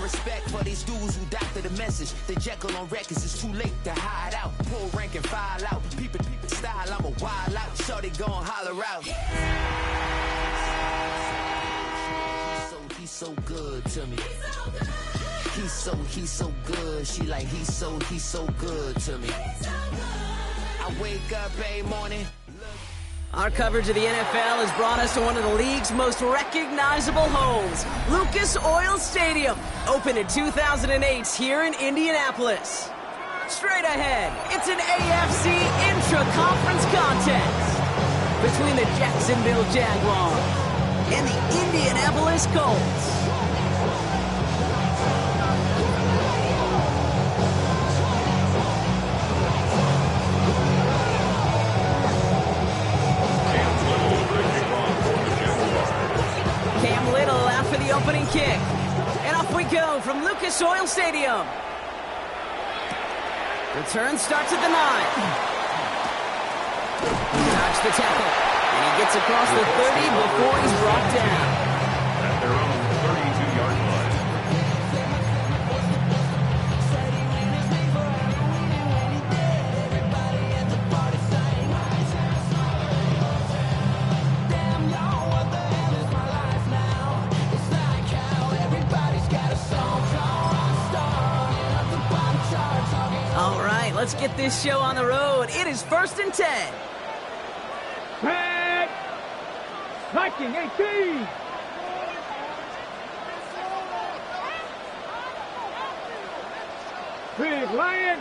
respect for these dudes who doctor the message. The Jekyll on records, it's too late to hide out. Pull rank and file out. Peep style, I'm a wild out. Shorty gon' holler out. He's so good to me. He's so good. She like he's so good to me. I wake up every morning. Our coverage of the NFL has brought us to one of the league's most recognizable homes, Lucas Oil Stadium, opened in 2008 here in Indianapolis. Straight ahead, it's an AFC intra-conference contest between the Jacksonville Jaguars and the Indianapolis Colts. For the opening kick. And off we go from Lucas Oil Stadium. Return starts at the 9. Dodge the tackle. And he gets across the 30 before he's brought down. At their own 32-yard line. All right, let's get this show on the road. It is 1st and 10. Tag! Viking 18! Big Lion!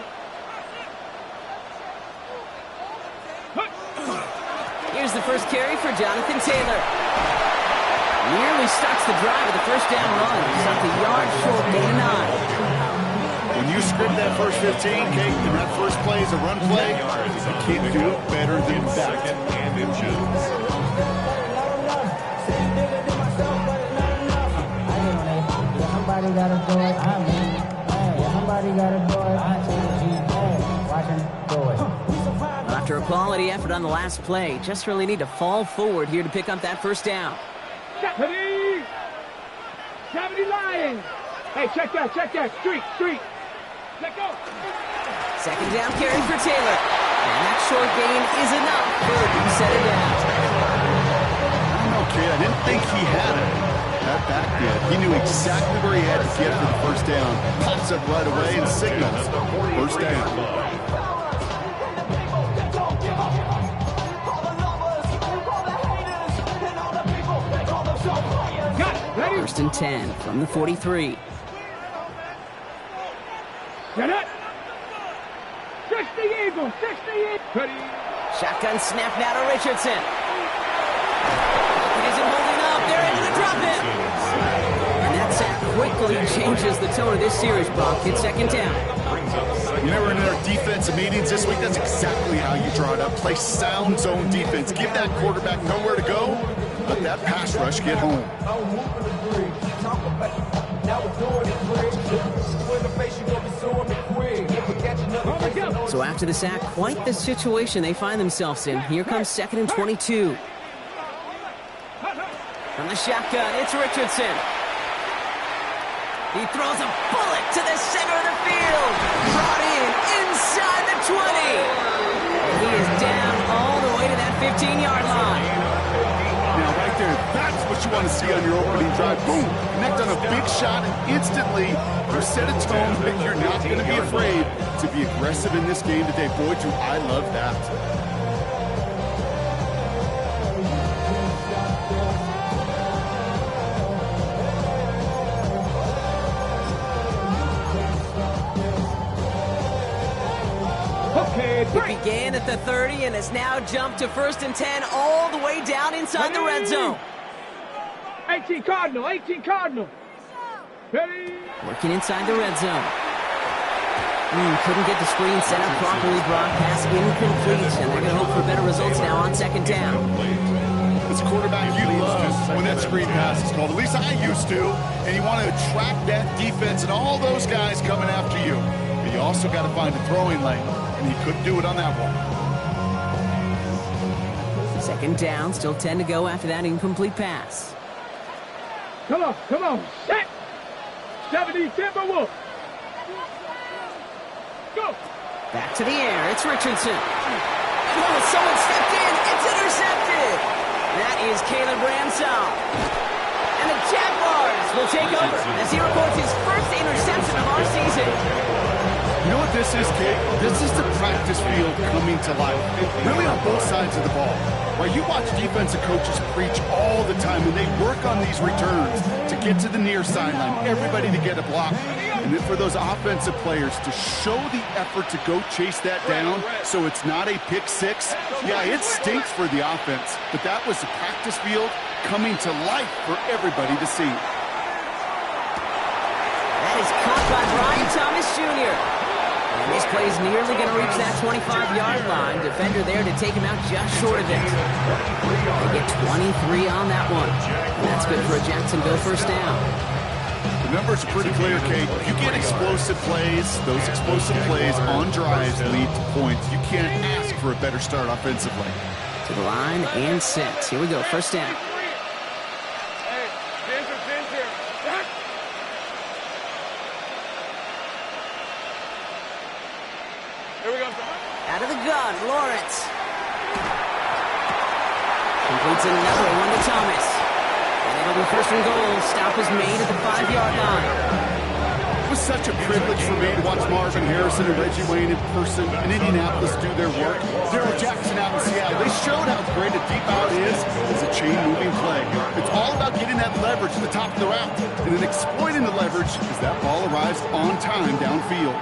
Here's the first carry for Jonathan Taylor. Nearly starts the drive with the first down run. He's up the yard short, gain of 9. When you script that first 15, Kate, and that first play is a run play, you can't do it better than that. Second and inches. Somebody gotta do it. Somebody gotta do it. Watch him do it. After a quality effort on the last play, just really need to fall forward here to pick up that first down. 70 Lions! Hey, check that. Street. Let go. Second down carry for Taylor. And that short gain is enough for him to set it down. I don't know, kid. I didn't think he had it. That back did. He knew exactly where he had to get for the first down. Pops up right away and signals first down. First and 10 from the 43. Get it! 60 Eagles! Ready? Shotgun snap now to Richardson. It isn't holding up. They're into the drop it. And that sack quickly changes the tone of this series, Brock. It's second down. Remember in our defensive meetings this week, that's exactly how you draw it up. Play sound zone defense. Give that quarterback nowhere to go. Let that pass rush get home. So after the sack, quite the situation they find themselves in. Here comes 2nd and 22. From the shotgun, it's Richardson. He throws a bullet to the center of the field. Brought in inside the 20. And he is down all the way to that 15-yard line. Now, right there, that's what you want to see on your opening drive. Boom! Connect on a big shot, and instantly you set a tone that you're not going to be afraid to be aggressive in this game today. Boy, do I love that. Okay, It began at the 30 and has now jumped to 1st and 10 all the way down inside the red zone. 18 Cardinal. Ready? Working inside the red zone. Couldn't get the screen set up properly. Brock pass incomplete, and they're going to hope for better results now on 2nd down. As a quarterback, you love when that screen pass is called. At least I used to. And you want to attract that defense and all those guys coming after you. But you also got to find a throwing lane, and he couldn't do it on that one. 2nd down, still 10 to go after that incomplete pass. Come on. Set. 70, Timberwolves. Go. Back to the air. It's Richardson. Oh, someone stepped in. It's intercepted. That is Caleb Bransall. And the Jaguars will take over as he records his first interception of our season. You know what this is, Kate? This is the practice field coming to life. Really on both sides of the ball. Right, you watch defensive coaches preach all the time, and they work on these returns to get to the near sideline, everybody to get a block. And then for those offensive players to show the effort to go chase that down so it's not a pick six. Yeah, it stinks for the offense, but that was the practice field coming to life for everybody to see. That is caught by Brian Thomas Jr. And this play is nearly going to reach that 25-yard line. Defender there to take him out just short of it. They get 23 on that one. And that's good for a Jacksonville first down. The numbers are pretty clear, Kate. If you get explosive plays, those explosive plays on drives lead to points. You can't ask for a better start offensively. To the line and set. Here we go, first down. Out of the gun, Lawrence. Completes another one to Thomas. And it'll be first and goal. Stop is made at the 5-yard line. It was such a privilege for me to watch Marvin Harrison and Reggie Wayne in person in Indianapolis do their work. Daryl Jackson out in Seattle. They showed how great a deep out is as a chain-moving play. It's all about getting that leverage at the top of the route and then exploiting the leverage as that ball arrives on time downfield.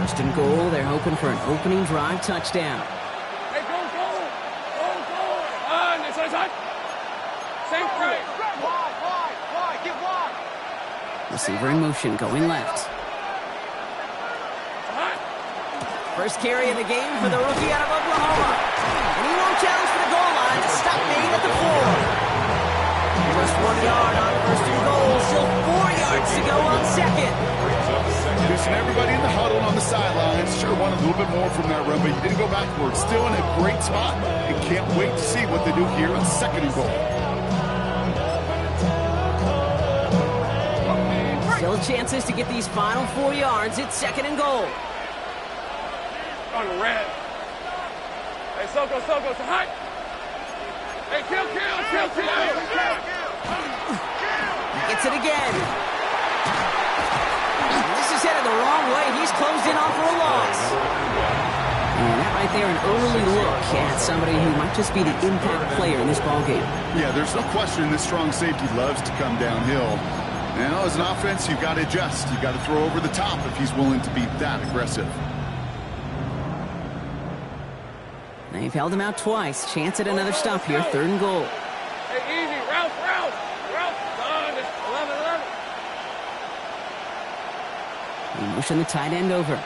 First and goal, they're hoping for an opening drive touchdown. Hey, go. Next side. Same free. Wide. Get wide. Receiver in motion, going left. First carry of the game for the rookie out of Oklahoma. And he won't challenge for the goal line. A stop made at the 4. Just 1 yard on first and goal. Still 4 yards to go on second. Listen, everybody in the huddle on the sidelines sure wanted a little bit more from that run, but he didn't go backwards. Still in a great spot and can't wait to see what they do here on second and goal. Still chances to get these final 4 yards. It's second and goal. On the red. Hey, Soko, to high. Hey, kill. He gets it again. This is headed the wrong way. He's closed in on for a loss. And that right there, an early look at somebody who might just be the impact player in this ballgame. Yeah, there's no question this strong safety loves to come downhill. Now, as an offense, you've got to adjust. You've got to throw over the top if he's willing to be that aggressive. They've held him out twice. Chance at another stop here. Third and goal. Hey, easy. Route. Done. 11. They motion the tight end over.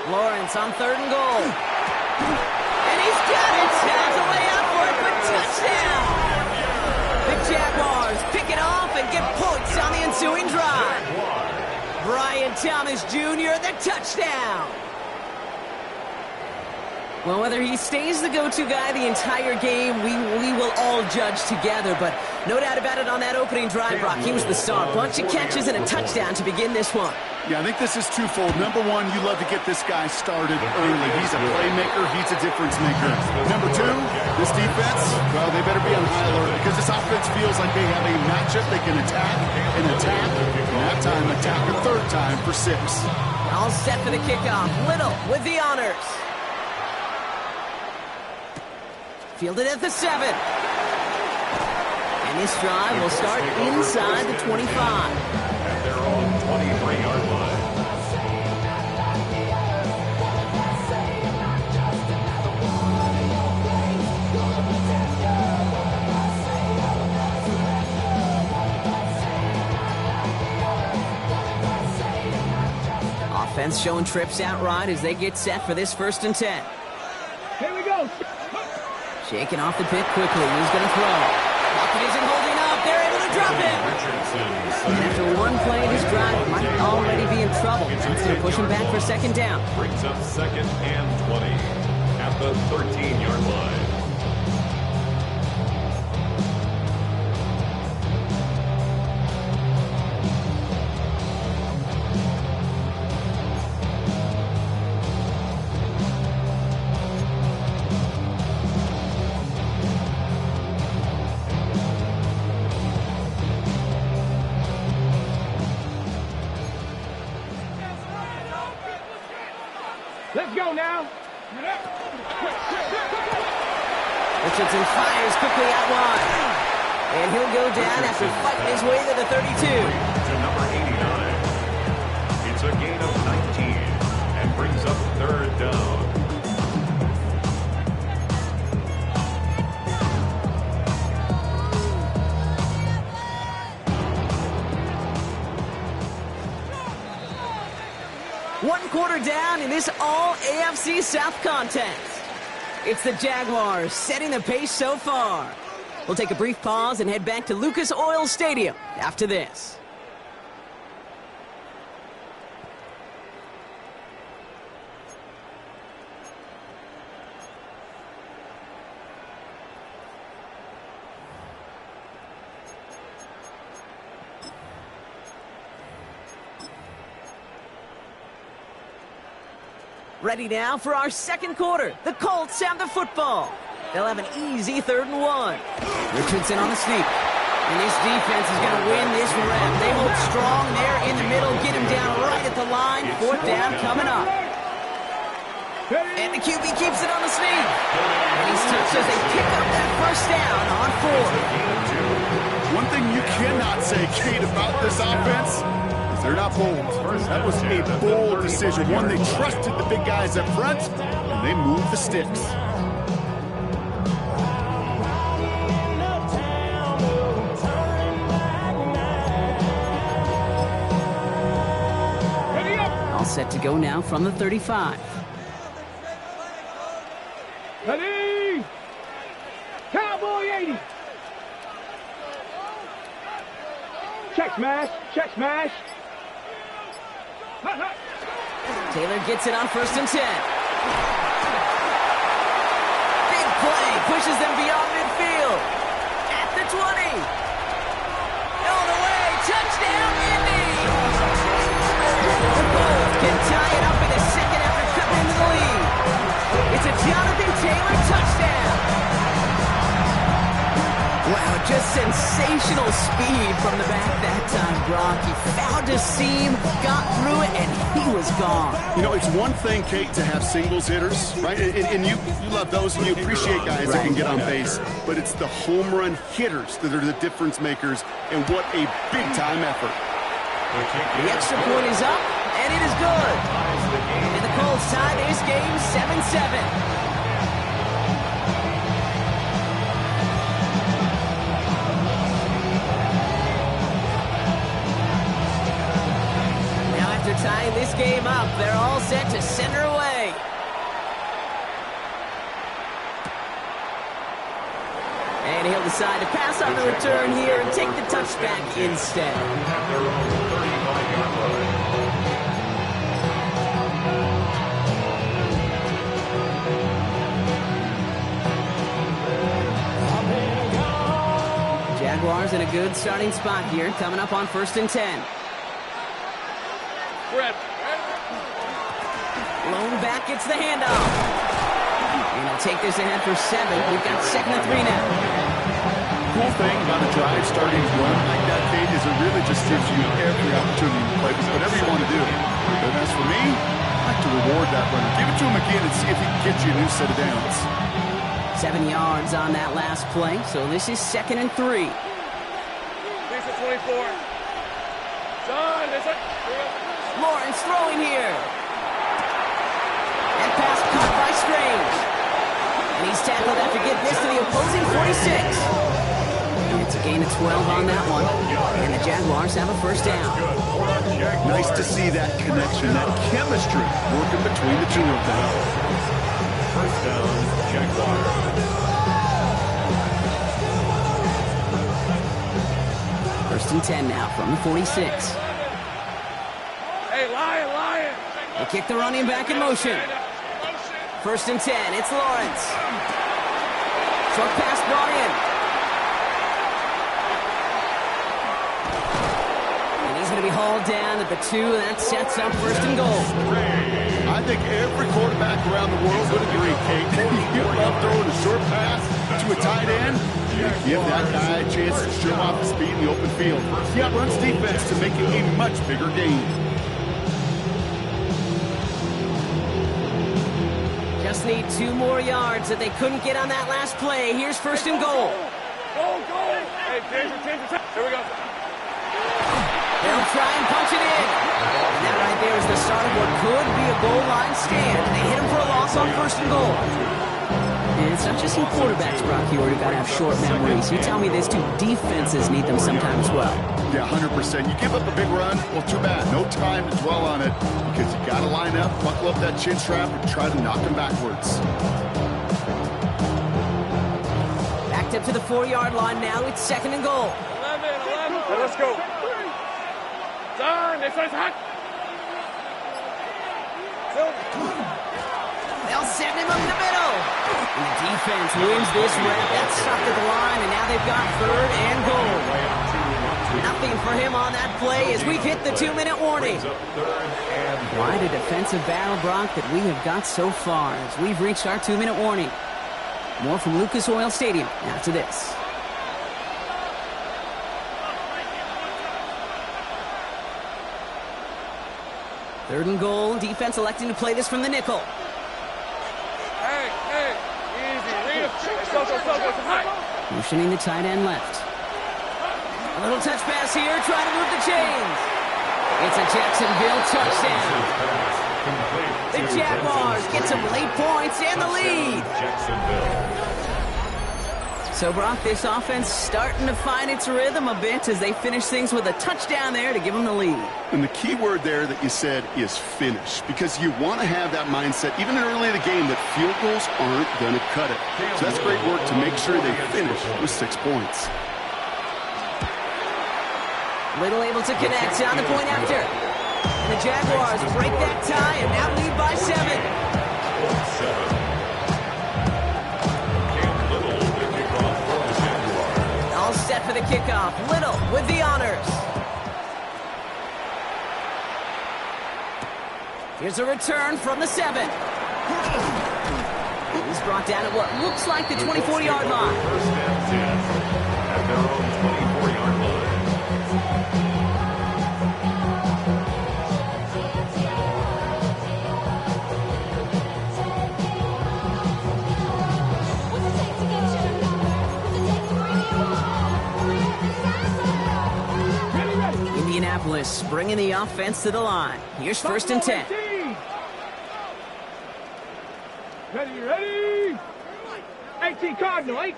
Lawrence on third and goal. And he's got it. Has a way out for it, but touchdown. The Jaguars pick it off and get points on the ensuing drive. Brian Thomas Jr., the touchdown. Well, whether he stays the go-to guy the entire game, we will all judge together. But no doubt about it on that opening drive, Brock. He was the star. Bunch of catches and a touchdown to begin this one. Yeah, I think this is twofold. Number one, you love to get this guy started early. He's a playmaker. He's a difference maker. Number two, this defense, well, they better be on high alert because this offense feels like they have a matchup they can attack, and that time attack a third time for 6. All set for the kickoff. Little with the honors. Fielded at the 7. And this drive will start inside the 25. At their own 23-yard line. Offense showing trips out right as they get set for this 1st and 10. Here we go. Shaking off the pit quickly. He's going to throw. Pocket isn't holding up. They're able to drop him. And after one play, this drive might already be in trouble. That's going to push him back for second down. Brings up 2nd and 20 at the 13-yard line. Let's go now. Richardson fires quickly out wide. And he'll go down after fighting his way to the 32. To number 89. It's a gain of 19 and brings up third down. One quarter down in this all-AFC South contest. It's the Jaguars setting the pace so far. We'll take a brief pause and head back to Lucas Oil Stadium after this. Ready now for our second quarter. The Colts have the football. They'll have an easy 3rd and 1. Richardson on the sneak. And this defense is going to win this rep. They hold strong there in the middle. Get him down right at the line. 4th down coming up. And the QB keeps it on the sneak. And he's touched as they pick up that 1st down on 4. One thing you cannot say, Kate, about this offense is they're not bold. That was a bold decision. One, they trusted the big guys up front, and they moved the sticks. All set to go now from the 35. Ready? Cowboy 80. Check smash. Check smash. Taylor gets it on 1st and 10. Big play. Pushes them beyond midfield. At the 20. All the way. Touchdown, Indy. The Colts can tie it up in a second after cutting into the lead. It's a Jonathan Taylor touchdown. Wow, just sensational speed from the back that time, Brock. He found a seam, got through it, and he was gone. You know, it's one thing, Kate, to have singles hitters, right? And you love those, and you appreciate guys that can get on base. But it's the home run hitters that are the difference makers, and what a big-time effort. The extra point is up, and it is good. And the Colts tie this game 7-7. Tying this game up, they're all set to center away. And he'll decide to pass on the return here and take the touchback instead. At their own 35-yard line. Jaguars in a good starting spot here, coming up on 1st and 10. Lone back gets the handoff. And he'll take this ahead for 7. We've got 2nd and 3 now. Cool thing about a drive starting to run like that, Kate, is it really just gives you every opportunity to play with whatever you want to do. But as for me, I like to reward that runner. Give it to him again and see if he can get you a new set of downs. 7 yards on that last play, so this is 2nd and 3. This is 24. John, this is... Lawrence throwing here. And pass caught by Strange. And he's tackled after getting this to the opposing 46. And it's a gain of 12 on that one. And the Jaguars have a 1st down. Nice to see that connection, that chemistry working between the two of them. 1st down, Jaguars. 1st and 10 now from the 46. Hey, Lion. They kick the running back in motion. 1st and 10, it's Lawrence. Short pass brought in. And he's going to be hauled down at the 2, and that sets up 1st and goal. I think every quarterback around the world would agree, Kate. You love throwing a short pass to a tight end. Give that guy a chance to show off his speed in the open field. He outruns defense to make it a much bigger game. need 2 more yards that they couldn't get on that last play. Here's first and goal. Go. Hey, change it. Here we go. They'll try and punch it in. And that right there is the start of what could be a goal line stand. They hit him for a loss on first and goal. And it's not just in quarterbacks, Brock, you already got to have short memories. You tell me this too, defenses need them sometimes as well. Yeah, 100%. You give up a big run, well, too bad. No time to dwell on it because you got to line up, buckle up that chin strap, and try to knock them backwards. Backed up to the 4-yard line now. It's second and goal. 11. Let's go. Done. It's hot. They'll send him up the middle. And the defense wins this rep. That's stopped at the line, and now they've got third and goal. Nothing for him on that play as we've hit the 2-minute warning. Quite a defensive battle, Brock, that we have got so far as we've reached our 2-minute warning. More from Lucas Oil Stadium after this. Third and goal. Defense electing to play this from the nickel. Hey, easy. Read him. It's hot. Motioning the tight end left. A little touch pass here, trying to move the chains. It's a Jacksonville touchdown. The Jaguars get some late points and the lead. So, Brock, this offense starting to find its rhythm a bit as they finish things with a touchdown there to give them the lead. And the key word there that you said is finish, because you want to have that mindset, even early in the game, that field goals aren't going to cut it. So that's great work to make sure they finish with 6 points. Little able to connect on the point after. And the Jaguars break that tie and now lead by 7. All set for the kickoff. Little with the honors. Here's a return from the 7. He's brought down at what looks like the 24-yard line. First and 10 at their own 24-yard line. Indianapolis bringing the offense to the line. Here's first and 10. Ready. 18 Cardinal. They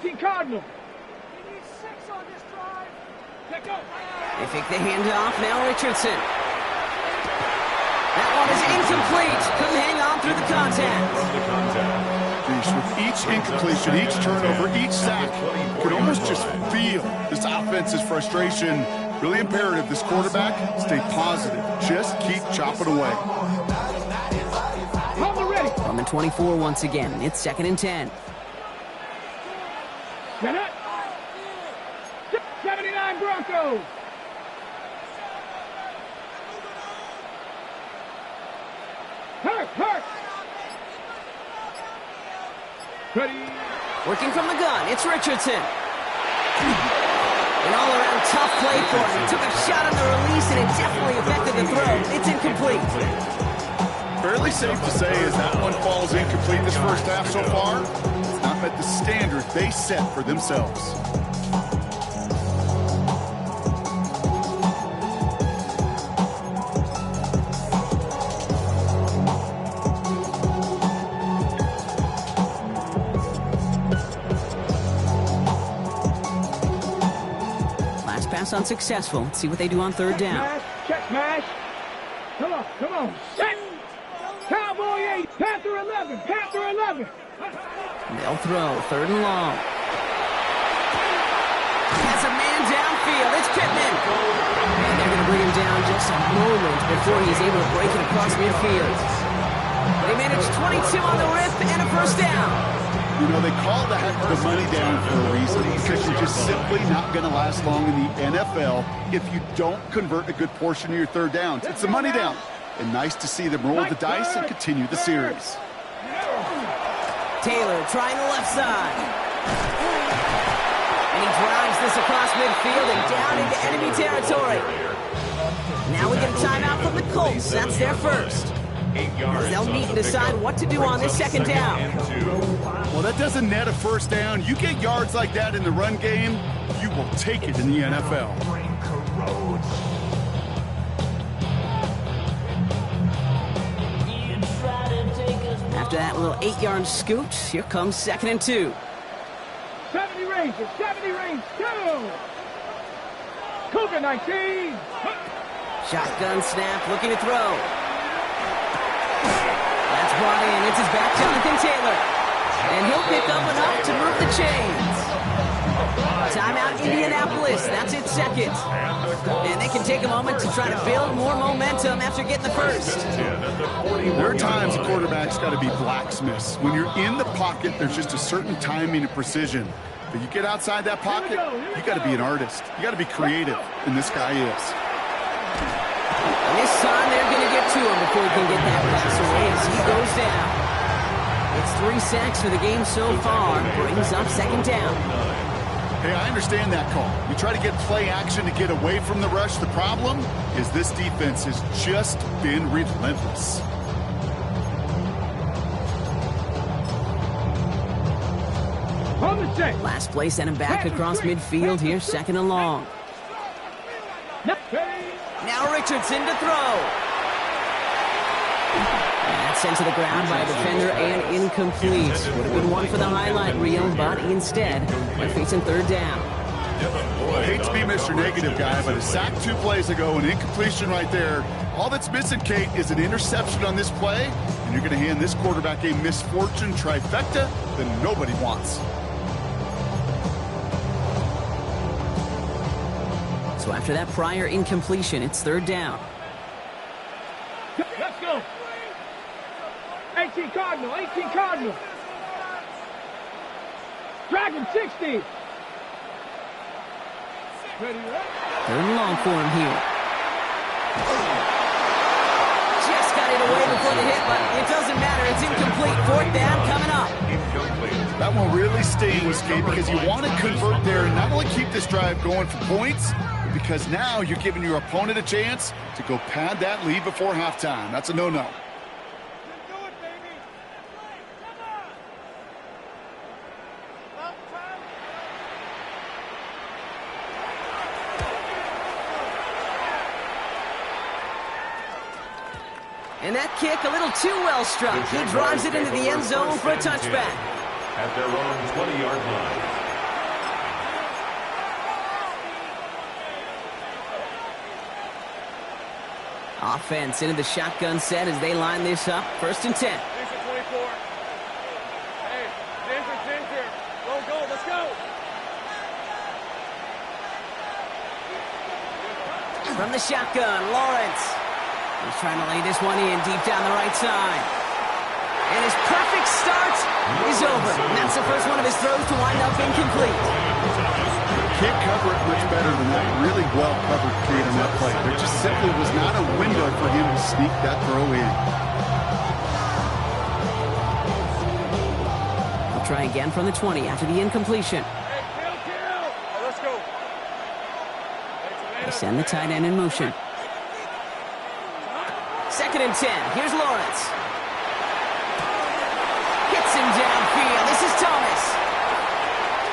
fake the handoff. Now Richardson. That one is incomplete. Couldn't hang on through the contact. With each incompletion, each turnover, each sack, you can almost just feel this offense's frustration. Really imperative, this quarterback, stay positive. Just keep chopping away. From the 24 once again. It's second and 10. 79 Broncos. Hurt. Ready. Working from the gun, it's Richardson. An all-around tough play for him. He took a shot on the release, and it definitely affected the throw. It's incomplete. Fairly safe to say as that one falls incomplete this first half so far. It's not met the standard they set for themselves. Unsuccessful. Let's see what they do on third down. Check smash. Come on. Set. Cowboy 8. Panther 11. They'll throw. Third and long. Has a man downfield. It's Pittman. And they're going to bring him down just a moment before he's able to break it across midfield. They managed 22 on the rip and a first down. You know, they call that the money down for a reason, because you're just simply not going to last long in the NFL if you don't convert a good portion of your third downs. It's the money down. And nice to see them roll the dice and continue the series. Taylor trying the left side. And he drives this across midfield and down into enemy territory. Now we get a timeout from the Colts. That's their first. 8 yards. They'll on meet the and decide pickup. what to do Brings on this up second down. and 2. Well, that doesn't net a first down. You get yards like that in the run game, you will take it in the NFL. After that little 8-yard scoot, here comes 2nd and 2. 70 range, 70 range, go! Cougar 19. Shotgun snap, looking to throw. That's brought in. It's his back, Jonathan Taylor. And he'll pick up enough to move the chains. Timeout, Indianapolis. That's its second. And they can take a moment to try to build more momentum after getting the first. There are times a quarterback's got to be blacksmiths. When you're in the pocket, there's just a certain timing and precision. But you get outside that pocket, you got to be an artist. You got to be creative, and this guy is. And this time they're going to get to him before he can get that pass away as he goes down. It's 3 sacks for the game so far. Brings up 2nd down. Hey, I understand that call. You try to get play action to get away from the rush. The problem is this defense has just been relentless. On the check. Last play sent him back across midfield here, 2nd and long. Now Richardson to throw. And that's sent to the ground by a defender and incomplete. Would have been one for the highlight reel, but instead, they're facing 3rd down. I hate to be Mr. Negative guy, but a sack 2 plays ago, an incompletion right there. All that's missing, Kate, is an interception on this play, and you're going to hand this quarterback a misfortune trifecta that nobody wants. So after that prior incompletion, it's 3rd down. Let's go. 18 Cardinal, 18 Cardinal. Dragon 60. Ready, right? 3rd and long for him here. Just got it away before the hit, but it doesn't matter. It's incomplete. 4th down coming up. That one really stayed with Kate because you want to convert there and not only keep this drive going for points, but because now you're giving your opponent a chance to go pad that lead before halftime. That's a no-no. And that kick a little too well struck. He drives it into the end zone for a touchback. At their own 20-yard line. Offense into the shotgun set as they line this up. 1st and 10. Ginger 24. Hey, Ginger. Go, let's go. From the shotgun, Lawrence. He's trying to lay this one in deep down the right side. And his perfect start is over. And that's the first one of his throws to wind up incomplete. Can't cover it much better than that. Really well covered, Kate, on that play. There just simply was not a window for him to sneak that throw in. He'll try again from the 20 after the incompletion. Hey, kill. Let's go. They send the tight end in motion. 2nd and 10. Here's Lawrence. Hits him downfield. This is Thomas.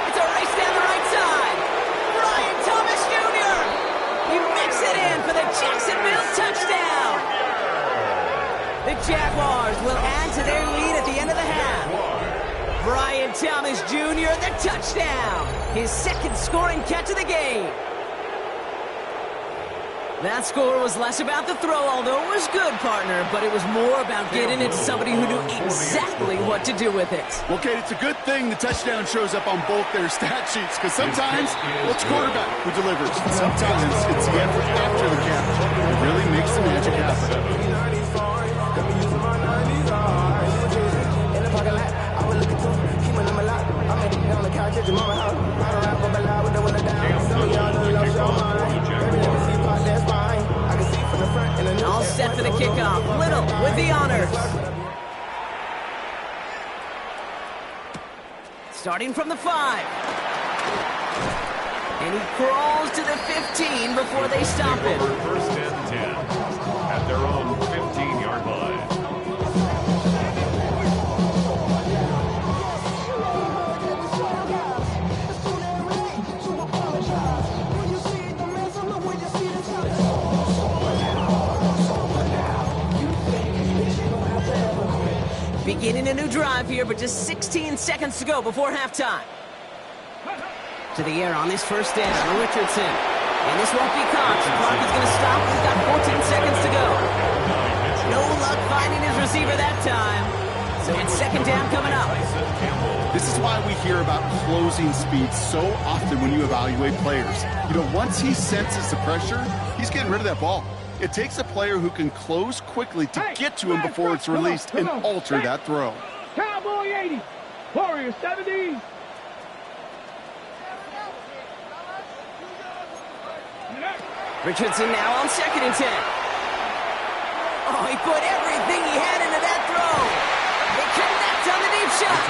It's a race down the right side. Brian Thomas Jr. He makes it in for the Jacksonville touchdown. The Jaguars will add to their lead at the end of the half. Brian Thomas Jr. the touchdown. His 2nd scoring catch of the game. That score was less about the throw, although it was good, partner, but it was more about getting it to somebody who knew exactly what to do with it. Well, Kate, it's a good thing the touchdown shows up on both their stat sheets, because sometimes it's quarterback who delivers. Sometimes it's the effort after the catch. It really makes the magic happen. All set for the kickoff. Little with the honors. Starting from the 5. And he crawls to the 15 before they stop him. 1st and 10. At their own 15-yard line. Beginning a new drive here, but just 16 seconds to go before halftime. To the air on this first down, Richardson. And this won't be caught. The clock is going to stop. We've got 14 seconds to go. No luck finding his receiver that time. So it's second down coming up. This is why we hear about closing speed so often when you evaluate players. You know, once he senses the pressure, he's getting rid of that ball. It takes a player who can close quickly to get to him before it's released and alter that throw. Cowboy 80, Warrior 70. Richardson now on 2nd and 10. Oh, he put everything he had into that throw. They connect on the deep shot.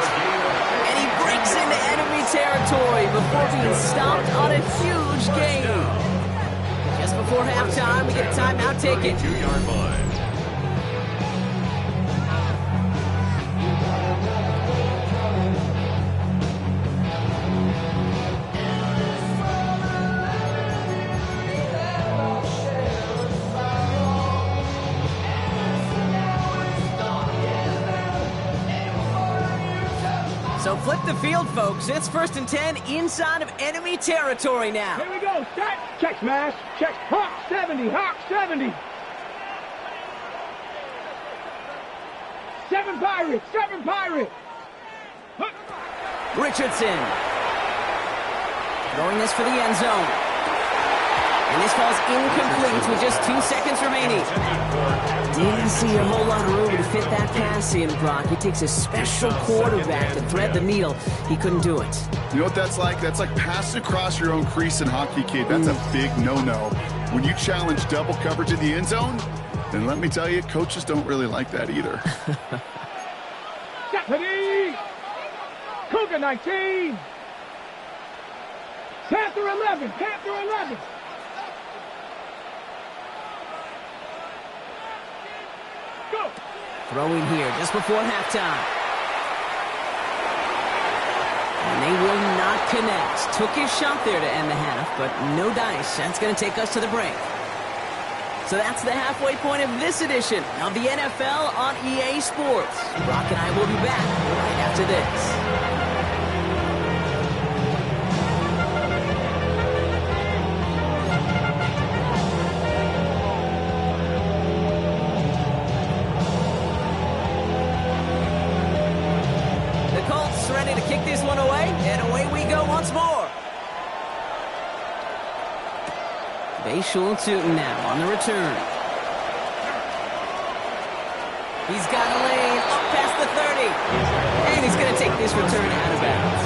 And he breaks into enemy territory before being stopped on a huge gain. Just before halftime, we get a timeout taken. 2-yard line. So flip the field, folks. It's 1st and 10 inside of enemy territory now. Here we go. Set. Check smash. Check. Hawk 70. Hawk 70. 7 Pirates. 7 Pirates. Richardson. Throwing this for the end zone. And this falls incomplete with just 2 seconds remaining. Didn't see a whole lot of room to fit that pass in, Brock. It takes a special quarterback to thread the needle. He couldn't do it. You know what that's like? That's like passing across your own crease in hockey, kid. That's a big no-no. When you challenge double coverage in the end zone, then let me tell you, coaches don't really like that either. Stephanie. Cougar 19. Panther 11. Panther 11. Go. Throwing here just before halftime. And they will not connect. Took his shot there to end the half, but no dice. That's going to take us to the break. So that's the halfway point of this edition of the NFL on EA Sports. Brock and I will be back right after this. Ready to kick this one away, and away we go once more. Bayshul Tootin now on the return. He's got a lane up past the 30, and he's going to take this return out of bounds.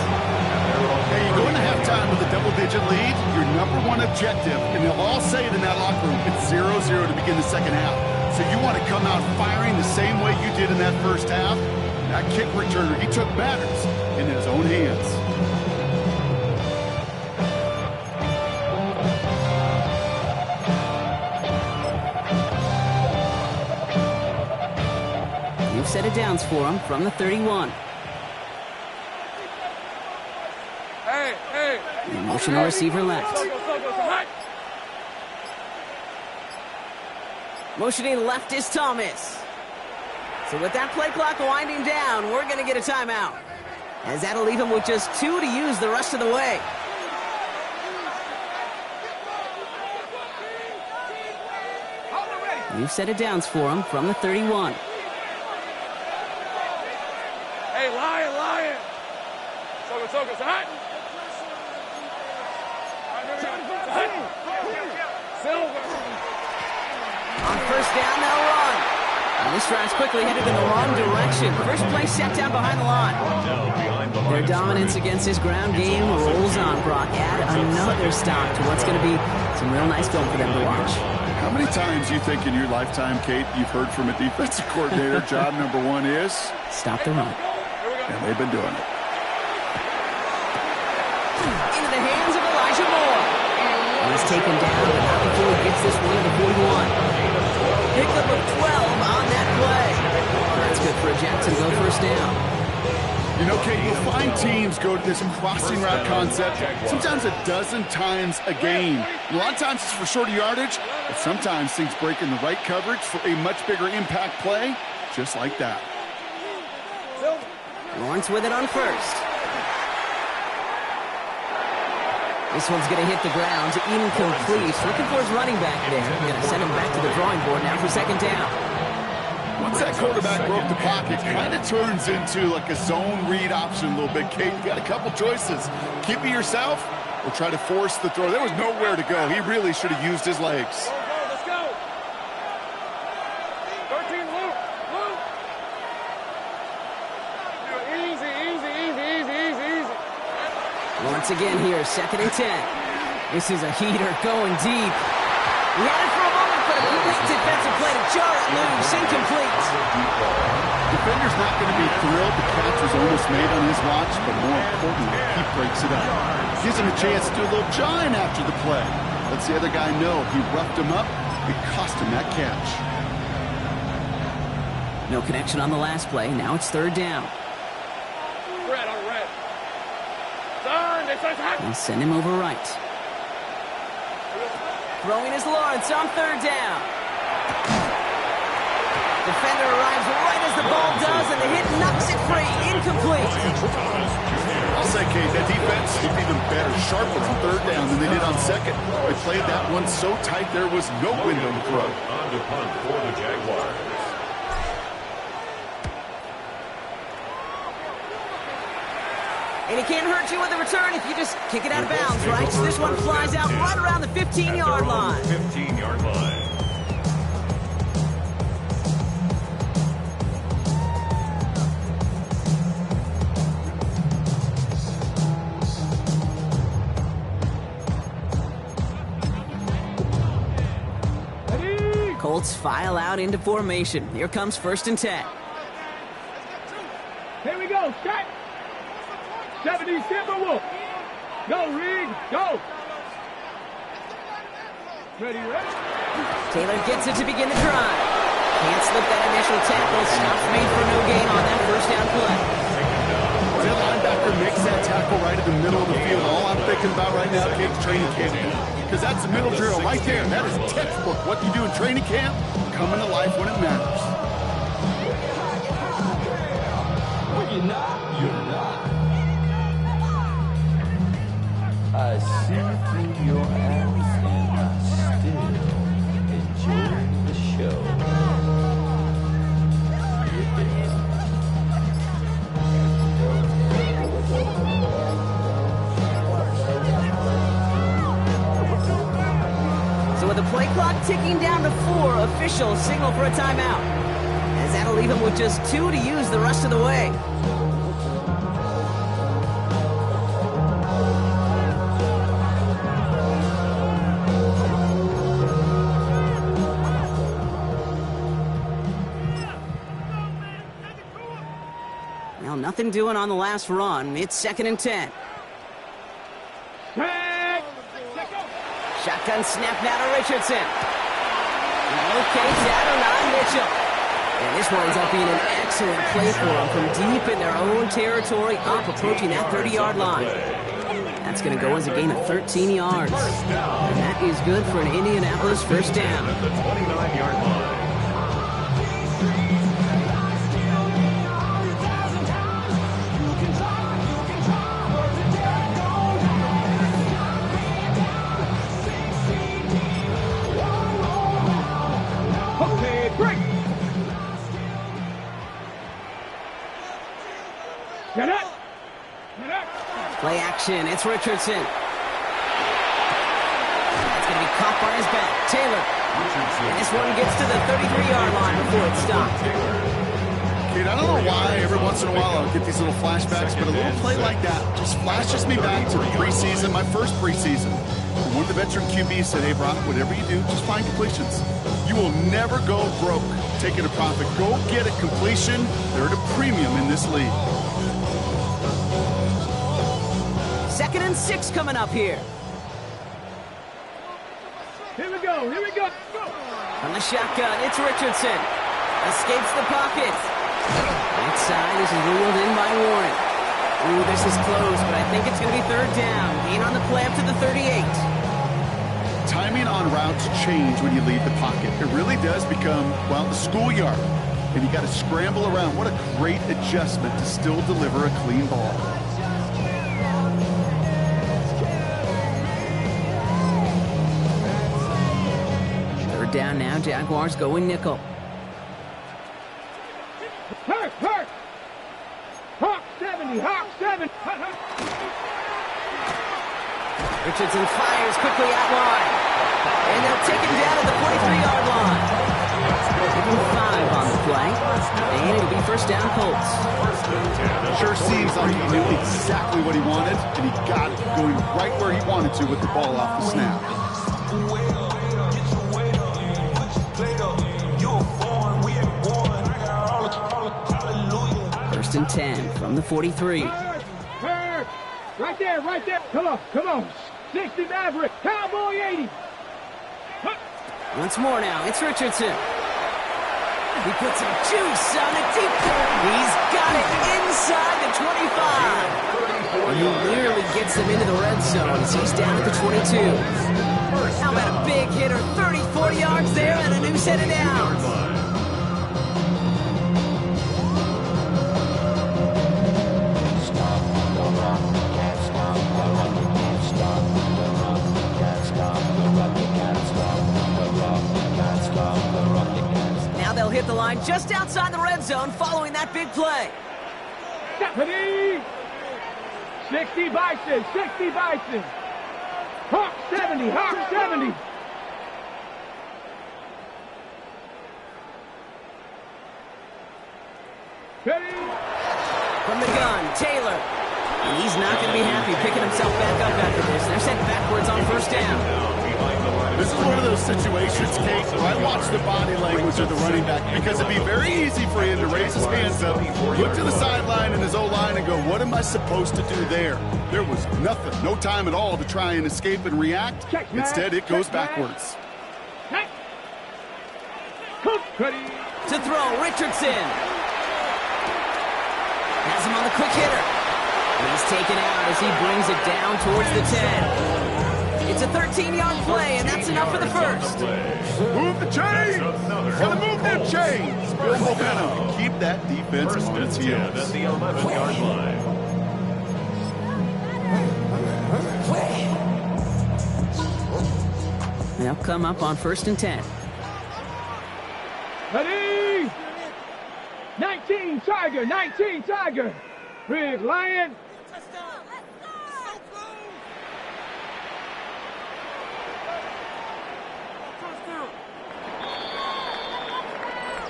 Hey, you go into halftime with a double-digit lead, your #1 objective, and they'll all say it in that locker room, it's 0-0 to begin the second half. So you want to come out firing the same way you did in that first half. That kick returner, he took matters in his own hands. You've set it downs for him from the 31. The emotional receiver left. Motioning left is Thomas. So with that play clock winding down, we're going to get a timeout, as that'll leave him with just 2 to use the rest of the way. You've set it downs for him from the 31. Hey, Lion. Soga, hot. On first down, they'll run. And this drive's quickly headed in the wrong direction. First play set down behind the line. Their dominance against this ground game rolls on, Brock. Add another stop to what's going to be some real nice film for them to watch. How many times do you think in your lifetime, Kate, you've heard from a defensive coordinator, job #1 is? Stop the run. And they've been doing it. Into the hands of Elijah Moore. He's taken down, but not before he gets this one to the 41. Pickup of 12 on that play. That's good for a Jacksonville first down. You know, Kate, you'll find teams go to this crossing route concept sometimes a dozen times a game. A lot of times it's for shorter yardage, but sometimes things break in the right coverage for a much bigger impact play, just like that. Lawrence with it on first. This one's going to hit the ground, incomplete. Looking for his running back there. Going to send him back to the drawing board now for second down. Once that quarterback broke the pocket, kind of turns into like a zone read option a little bit. Kate, you got a couple choices. Keep it yourself or try to force the throw. There was nowhere to go. He really should have used his legs. Let's go. 13, Luke. Easy. Once again here, second and 10. This is a heater going deep. He had it for a moment, but a great defensive play to jar it loose, incomplete. Defender's not going to be thrilled the catch was almost made on his watch, but more importantly, he breaks it up. Gives him a chance to do a little jawing after the play. Lets the other guy know he roughed him up. It cost him that catch. No connection on the last play. Now it's third down. Red on red. And send him over right. Throwing is Lawrence on third down. Defender arrives right as the ball does, and the hit knocks it free. Incomplete. I'll say, Kate, that defense looked even better, sharper on third down than they did on second. They played that one so tight there was no window to throw. On to punt for the Jaguars. And it can't hurt you with a return if you just kick it out of bounds, right? So this one flies out right around the 15-yard line. 15-yard line. Colts file out into formation. Here comes first and 10. Here we go. Set. 70 Timberwolf. Go, Reed. Go. Ready. Taylor gets it to begin the drive. Can't slip that initial tackle. Stops made for no gain on that first down play. That linebacker makes that tackle right in the middle of the field. All I'm thinking about right now, Kate's training camp. Because that's the middle drill right there. That is textbook. What you do in training camp, coming to life when it matters. Well, you're not. I see through your eyes and I still enjoy the show. So with the play clock ticking down to 4, officials signal for a timeout. As that'll leave him with just 2 to use the rest of the way. Well, nothing doing on the last run. It's second and 10. Shotgun snap now to Richardson. Okay, Adonai Mitchell. And this winds up being an excellent play for them from deep in their own territory, up approaching that 30-yard line. That's going to go as a gain of 13 yards. And that is good for an Indianapolis first down. At the 29-yard line. Play action, it's Richardson. That's going to be caught by his back. Taylor. And this one gets to the 33-yard line before it's stopped. Kid, I don't know why every once in a while I'll get these little flashbacks, but a little play like that just flashes me back to the preseason, my first preseason. One of the veteran QBs said, hey, Brock, whatever you do, just find completions. You will never go broke taking a profit. Go get a completion. They're at a premium in this league. Second and 6 coming up here. Here we go. On the shotgun, it's Richardson. Escapes the pocket. Right side, this is ruled in by Warren. Ooh, this is close, but I think it's going to be third down. Gain on the play up to the 38. Timing on routes change when you leave the pocket. It really does become, well, the schoolyard. and you got to scramble around. What a great adjustment to still deliver a clean ball. Third down now, Jaguars going nickel. Hurt! Hawk 70, Hawk 7. Richardson fires quickly out wide. And they'll take him down at the 43-yard line. Give him 5 on the play. And it'll be first down Colts. Sure seems like he knew exactly what he wanted, and he got it going right where he wanted to with the ball off the snap. First and 10 from the 43. Hurt! Right there. Come on. 60 Maverick, Cowboy 80. Once more now, it's Richardson. He puts some juice on a deep ball. He's got it inside the 25. And he nearly gets them into the red zone as he's down at the 22. How about a big hitter, 30, 40 yards there, and a new set of downs. Now they'll hit the line just outside the red zone following that big play. 60 Bison. Hawk 70. Ready? From the gun, Taylor. And he's not going to be happy picking himself back up after this. They're sent backwards on first down. This is one of those situations, Kate, where I watch the body language of the running back because it'd be very easy for him to raise his hands up, look to the sideline and his O-line and go, what am I supposed to do there? There was nothing, no time at all to try and escape and react. Instead, it goes backwards. To throw, Richardson. Has him on the quick hitter. He's taken out as he brings it down towards the 10. It's a 13-yard play, and that's enough for the first. Move the chains! Gotta move them chains! Build momentum and keep that defense on its heels. At the 11-yard line. They'll come up on first and 10. Ready? 19 Tiger. Big Lion.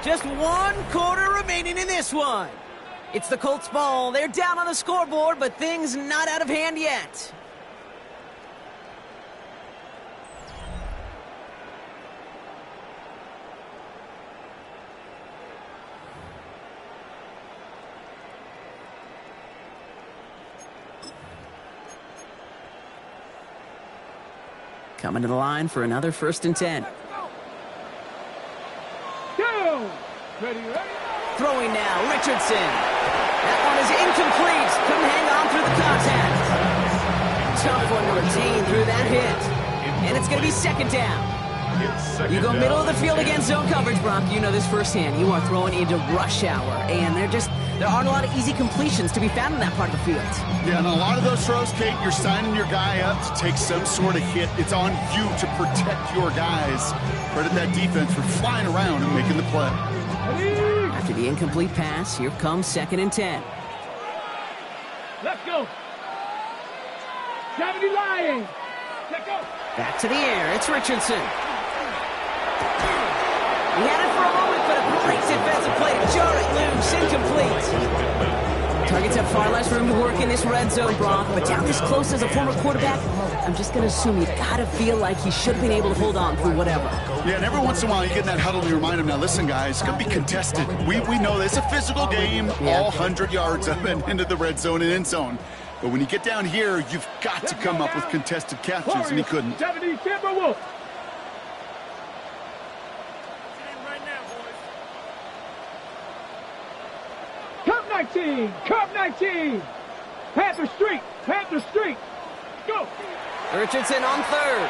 Just 1 quarter remaining in this one. It's the Colts ball. They're down on the scoreboard, but things not out of hand yet. Coming to the line for another first and 10. Ready. Throwing now, Richardson. That one is incomplete. Couldn't hang on through the contact. Tough one to retain through that hit. And it's going to be second down. You go middle of the field against zone coverage, Brock. You know this firsthand. You are throwing into rush hour. And there aren't a lot of easy completions to be found in that part of the field. Yeah, and a lot of those throws, Kate, you're signing your guy up to take some sort of hit. It's on you to protect your guys. Credit that defense for flying around and making the play. After the incomplete pass, here comes second and 10. Let's go. 70 Lions. Let's go. Back to the air. It's Richardson. He had it for a moment, but a great defensive play to jar it loose. Incomplete. Targets have far less room to work in this red zone, Brock, but down this close as a former quarterback, I'm just going to assume you got to feel like he should have been able to hold on through whatever. Yeah, and every once in a while you get in that huddle and you remind him, now listen, guys, it's going to be contested. We know it's a physical game, all 100 yards up and into the red zone and end zone. But when you get down here, you've got to come up with contested catches, and he couldn't. 70 Timberwolves. Cup 19. Panther Street. Go. Richardson on third.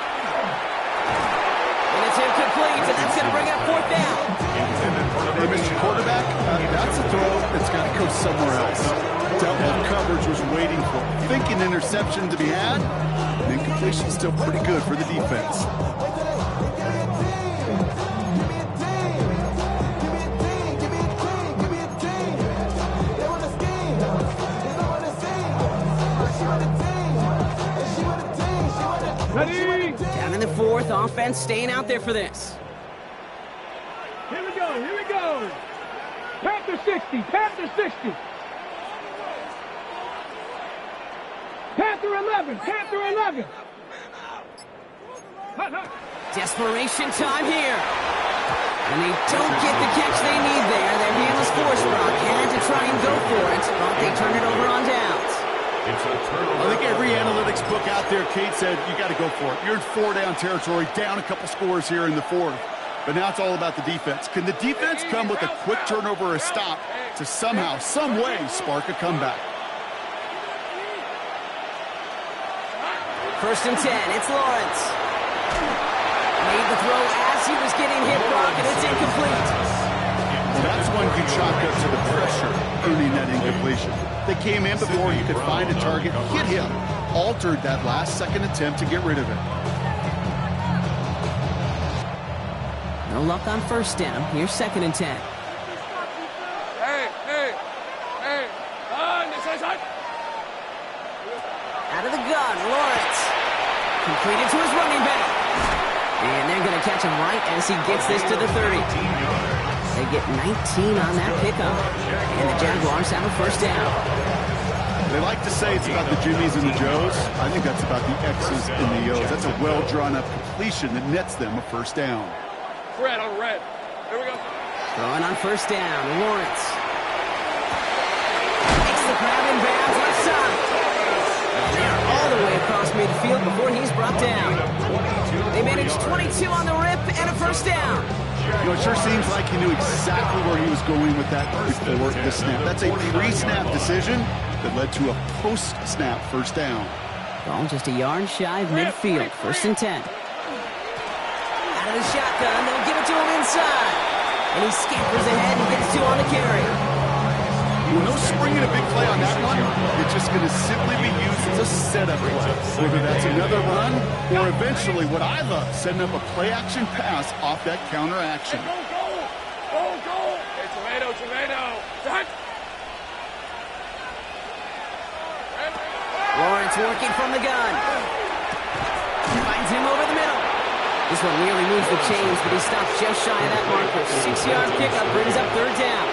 And it's incomplete, and that's going to bring up fourth down. Hey, Mr. Quarterback, that's a throw that's got to go somewhere else. Double coverage was waiting for it. Thinking interception to be had. And incompletion still pretty good for the defense. Ready? Down in the fourth, offense staying out there for this. Here we go, here we go. Panther 60, Panther 60. Panther 11, Panther 11. Hut, hut. Desperation time here. And they don't get the catch they need there. Their hand was forced, Brock. Had to try and go for it, but they turned it over on downs. It's a turnover. I think every analytics book out there, Kate, said you got to go for it. You're in 4-down territory, down a couple scores here in the fourth. But now it's all about the defense. Can the defense come with a quick turnover or a stop to somehow, some way, spark a comeback? First and 10, it's Lawrence. Made the throw as he was getting hit, Brock, and it's incomplete. Well, that's one you chalk up to the pressure, earning that incompletion. They came in before he could find a target, hit him, altered that last-second attempt to get rid of it. No luck on first down. Here's second and 10. Hey, Out of the gun, Lawrence. Completed to his running back. And they're going to catch him right as he gets this to the 30. They get 19 on that pickup. And the Jaguars have a first down. They like to say it's about the Jimmies and the Joes. I think that's about the X's and the O's. That's a well-drawn-up completion that nets them a first down. red on red. Here we go. Throwing on first down, Lawrence. Makes the grab in bounds left side. And they're all the way across midfield before he's brought down. They managed 22 on the rip and a first down. You know, it sure seems like he knew exactly where he was going with that before the snap. That's a pre-snap decision that led to a post-snap first down. Ball just a yard shy of midfield. First and 10. Out of the shotgun, they'll give it to him inside. And he scampers ahead and gets two on the carry. Well, no springing a big play on that one. It's just going to simply be used as a setup play. Whether that's another run or eventually what I love, setting up a play-action pass off that counter action. Go, go. Go, go. Hey, tomato, tomato. Done. Lawrence working from the gun. Finds him over the middle. This one nearly moves the chains, but he stops just shy of that marker. 6-yard pickup brings up third down.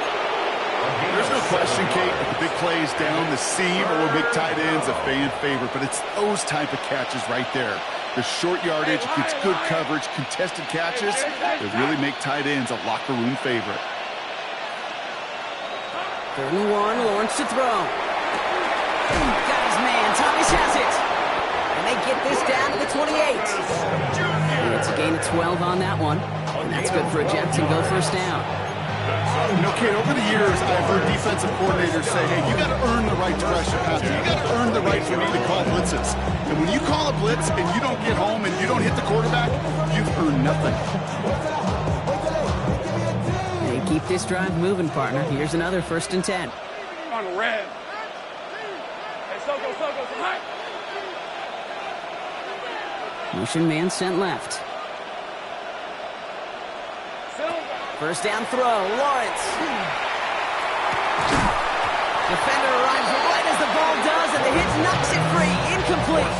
There's no question, Kate, that the big plays down the seam or big tight ends a fan favorite, but it's those type of catches right there. The short yardage, gets good coverage, contested catches that really make tight ends a locker room favorite. 3rd and 1, Lawrence to throw. Got his man, Thomas has it. And they get this down to the 28. And it's a gain of 12 on that one. And that's good for a Jacksonville first down. You know, Kate, over the years, I've heard defensive coordinators say, hey, you got to earn the right to rush a passer. You got to earn the right for me to call blitzes. And when you call a blitz and you don't get home and you don't hit the quarterback, you've earned nothing. They keep this drive moving, partner. Here's another 1st and 10. On red. Hey, Soko, hi. Motion man sent left. First down throw, Lawrence. Defender arrives right as the ball does, and the hit knocks it free. Incomplete.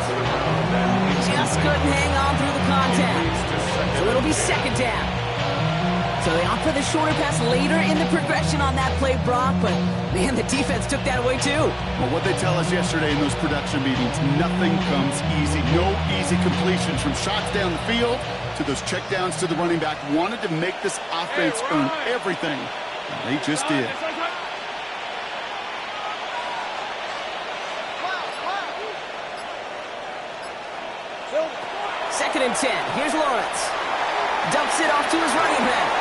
Just couldn't hang on through the contact. So it'll be second down. So they opt for the shorter pass later in the progression on that play, Brock, but man, the defense took that away too. Well, what they tell us yesterday in those production meetings, nothing comes easy. No easy completions from shots down the field to those checkdowns to the running back. Wanted to make this offense earn everything, and they just did. Second and 10. Here's Lawrence. Dumps it off to his running back.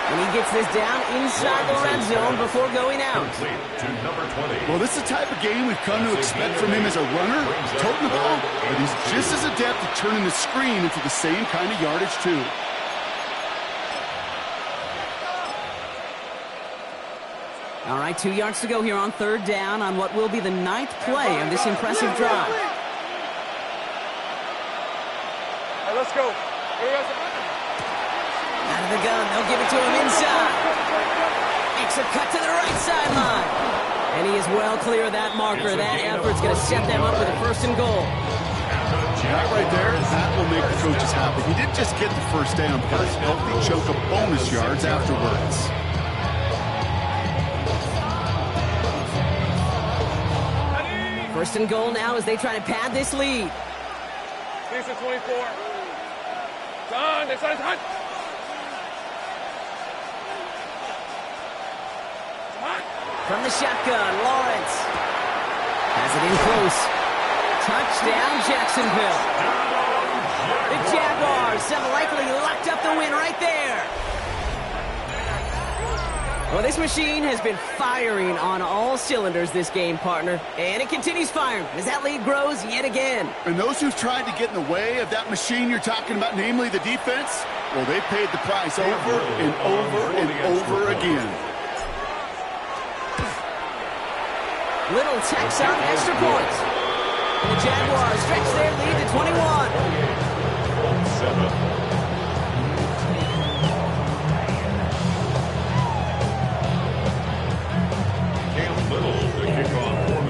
And he gets this down inside the red zone before going out. Complete to number 20. Well, this is the type of game we've come to expect from him as a runner, toting the ball, but he's just as adept at turning the screen into the same kind of yardage, too. All right, 2 yards to go here on third down on what will be the 9th play of this impressive drive. All right, let's go. Out of the gun, they'll give it to him inside. Makes a cut to the right sideline. And he is well clear of that marker. That effort's going to set them up with a 1st and goal. That right there, that will make the coaches happy. He didn't just get the first down, but got a healthy chunk of bonus yards afterwards. 1st and goal now as they try to pad this lead. Decent 24. Son, it's on. From the shotgun, Lawrence has it in close. Touchdown, Jacksonville. The Jaguars have likely locked up the win right there. Well, this machine has been firing on all cylinders this game, partner. And it continues firing as that lead grows yet again. And those who've tried to get in the way of that machine you're talking about, namely the defense, well, they paid the price over and over and over again. Little takes out extra points. And the Jaguars stretch their lead to 21. 7.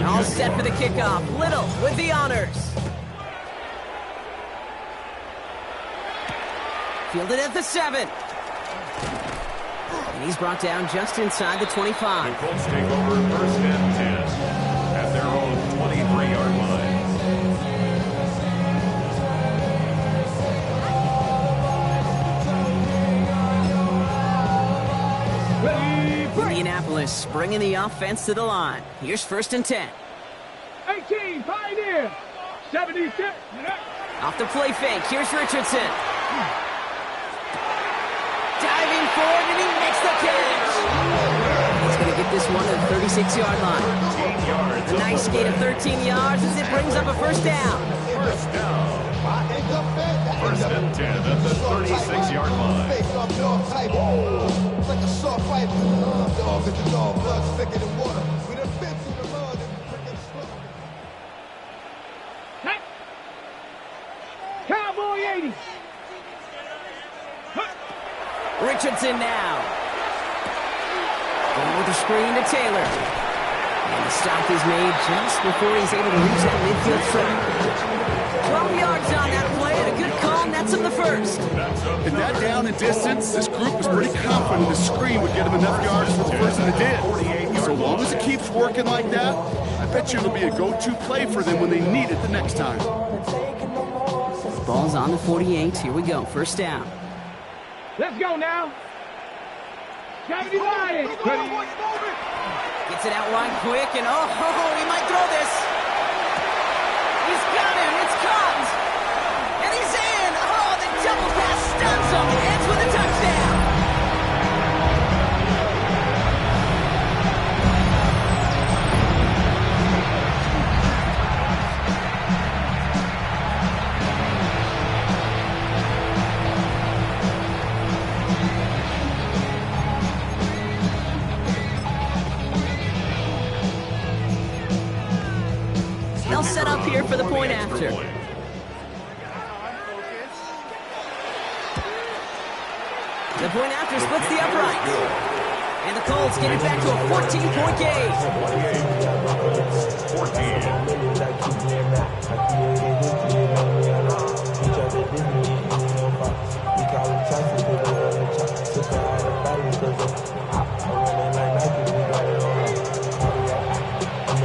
All set for the kickoff. Little with the honors. Fielded at the 7. And he's brought down just inside the 25. The Colts take over 1st and 10 at their own 23-yard line. Indianapolis bringing the offense to the line. Here's 1st and 10. 18, Pioneer. 76. Off the play fake. Here's Richardson. Diving forward, and he makes the catch. He's going to get this one to the 36-yard line. 18 yards. A nice gain of 13 yards as it brings up a 1st down. 1st down. 1st and 10 at the 36-yard line. Cowboy 80. Richardson now. Going with the screen to Taylor. And the stop is made just before he's able to reach that midfield threat. 12 yards on that play, and a good call, nets him the 1st. In that down and distance, this group was pretty confident the screen would get him enough yards for the first, and it did. So long as it keeps working like that, I bet you it'll be a go-to play for them when they need it the next time. Ball's on the 48. Here we go. 1st down. Let's go now. 75. Gets it out wide quick, and he might throw this. He's got him. It's caught. And he's in. Oh, the double pass stuns him. Ends with a touchdown. They'll set up here for the point after. The point after splits the upright. And the Colts get it back to a 14-point game. 14.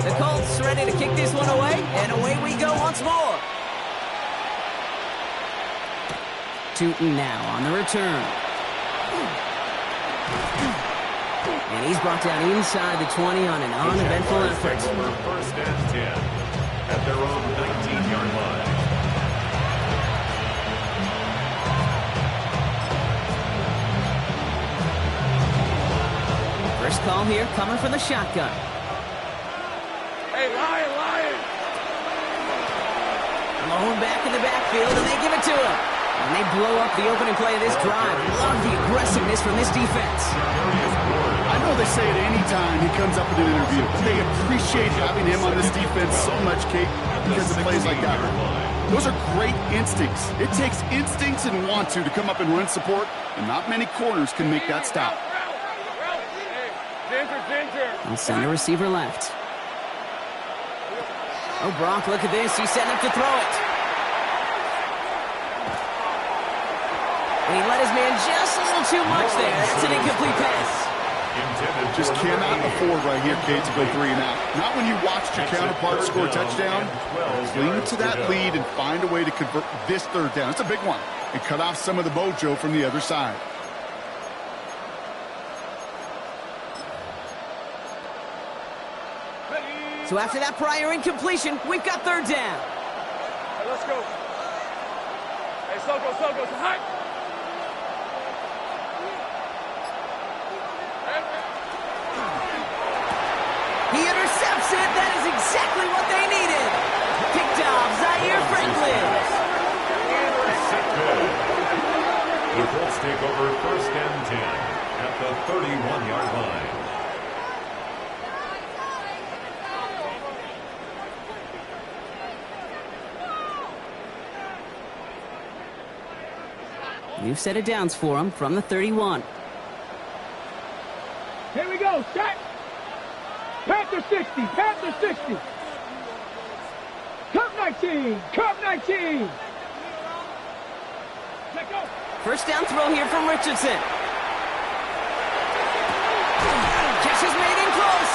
The Colts ready to kick this one away, and away we go once more. Tootin now on the return. And he's brought down inside the 20 on an uneventful effort. 1st and 10 at their own 19-yard line. First call here coming from the shotgun. Hey, Lion! Lone back in the backfield, and they give it to him. And they blow up the opening play of this drive. Love the aggressiveness from this defense. I know they say it any time he comes up in an interview, but they appreciate having him on this defense so much, Kate, because of plays like that. Those are great instincts. It takes instincts and want to come up and run support, and not many corners can make that stop. Ginger. He'll send a receiver left. Oh, Brock, look at this. He's setting up to throw it. And he let his man just a little too much there. That's an incomplete pass. Just cannot afford right here, Kate, to go 3 and out. Not when you watched your counterpart score a touchdown. Cling to that lead and find a way to convert this third down. It's a big one. And cut off some of the mojo from the other side. So after that prior incompletion, we've got third down. Hey, let's go. Hey, Soko, high. He intercepts it. That is exactly what they needed. Picked off Zaire Franklin. The Colts take over 1st and 10 at the 31-yard line. New set of downs for him from the 31. Here we go, set. Panther 60, Panther 60. Cup 19, Cup 19. Let go. First down throw here from Richardson. Catch is made in close.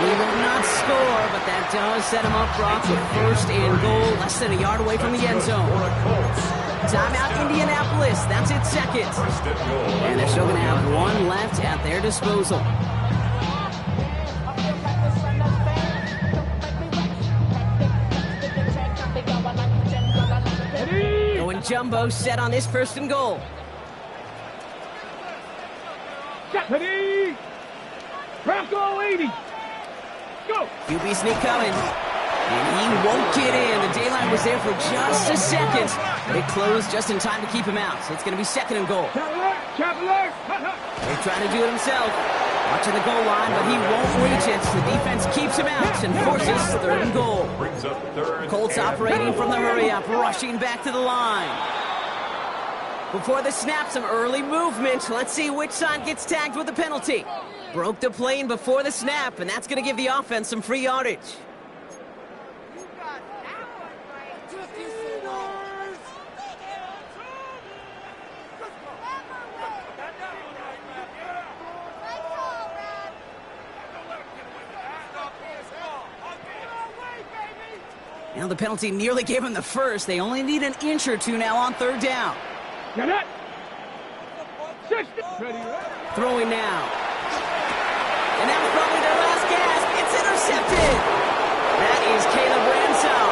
He will not score, but that does set him up, Brock, with 1st and goal, less than a yard away from the end zone. Timeout Indianapolis, that's its 2nd. And they're still going to have 1 left at their disposal. Going jumbo set on this 1st and goal. Ready. Bronco 80. Go. QB sneak coming. And he won't get in. The daylight was there for just a second. But it closed just in time to keep him out. So it's going to be 2nd and goal. Trap alert. He's trying to do it himself. Watching the goal line, but he won't reach it. The defense keeps him out and forces 3rd and goal. Brings up 3rd. Colts operating from the hurry-up, rushing back to the line. Before the snap, some early movement. Let's see which side gets tagged with a penalty. Broke the plane before the snap, and that's going to give the offense some free yardage. Now the penalty nearly gave him the 1st. They only need an inch or 2 now on 3rd down. Get it. 60. Ready. Throwing now. And that was probably their last gasp. It's intercepted. That is Caleb Ransom.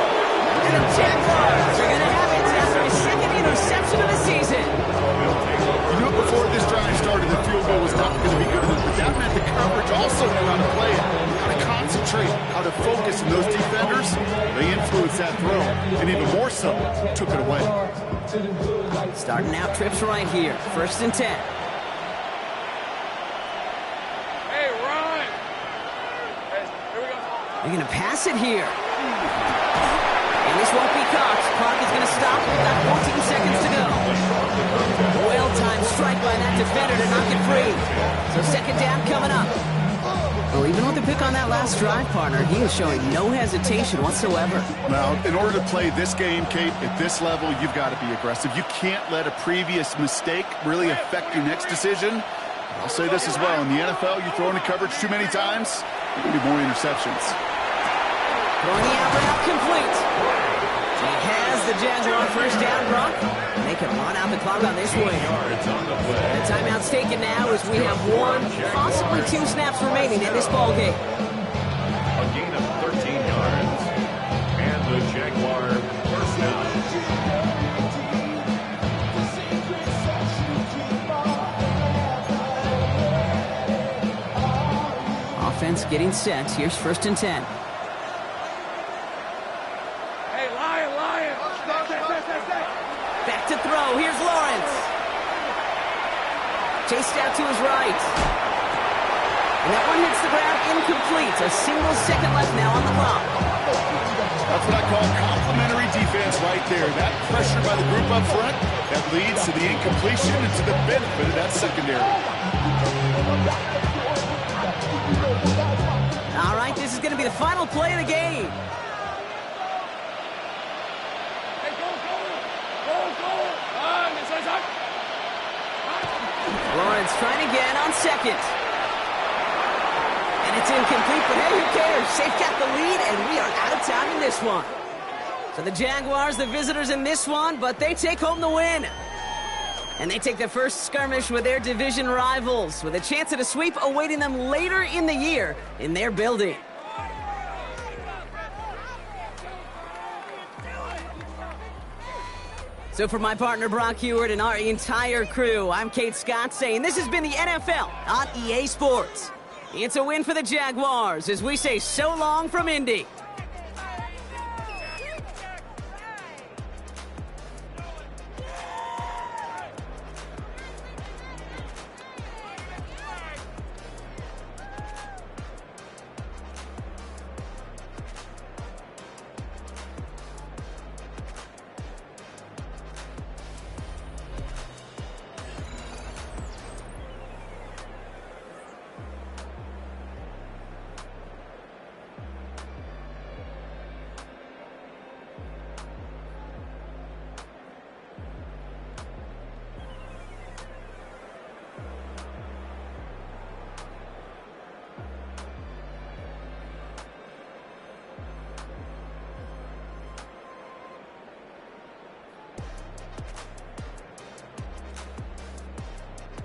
And the Jaguars are going to have it after his 2nd interception of the season. You knew before this drive started the field goal was not going to be good enough, but that meant the coverage also knew how to play it, how to concentrate, how to focus, and those defenders, they influenced that throw, and even more so, took it away. Starting out trips right here. 1st and 10. Hey, run. Hey, here we go. They're going to pass it here. And this won't be caught. Clock is going to stop. We've got 14 seconds to go. Well-timed strike by that defender to knock it free. So 2nd down coming up. Well, even with the pick on that last drive, partner, he is showing no hesitation whatsoever. Now, in order to play this game, Kate, at this level, you've got to be aggressive. You can't let a previous mistake really affect your next decision. I'll say this as well. In the NFL, you throw into coverage too many times, there can be more interceptions. Throwing the out route complete. He has the Jaguar on 1st down, Brock. They can run out the clock on this one. The timeout's taken now as we have 1, possibly 2 snaps remaining in this ball game. A gain of 13 yards. And the Jaguar 1st down. getting set. Here's 1st and 10. Hey, Lion. Back to throw. Here's Lawrence. Chased out to his right. And that one hits the ground incomplete. A single second left now on the clock. That's what I call complimentary defense right there. That pressure by the group up front, that leads to the incompletion and to the benefit of that secondary. All right, this is going to be the final play of the game. Hey, go. Lawrence trying again on 2nd. And it's incomplete, but hey, who cares? They've got the lead, and we are out of time in this one. So the Jaguars, the visitors in this one, but they take home the win. And they take the first skirmish with their division rivals, with a chance at a sweep awaiting them later in the year in their building. So for my partner Brock Heward and our entire crew, I'm Kate Scott saying this has been the NFL on EA Sports. It's a win for the Jaguars as we say so long from Indy.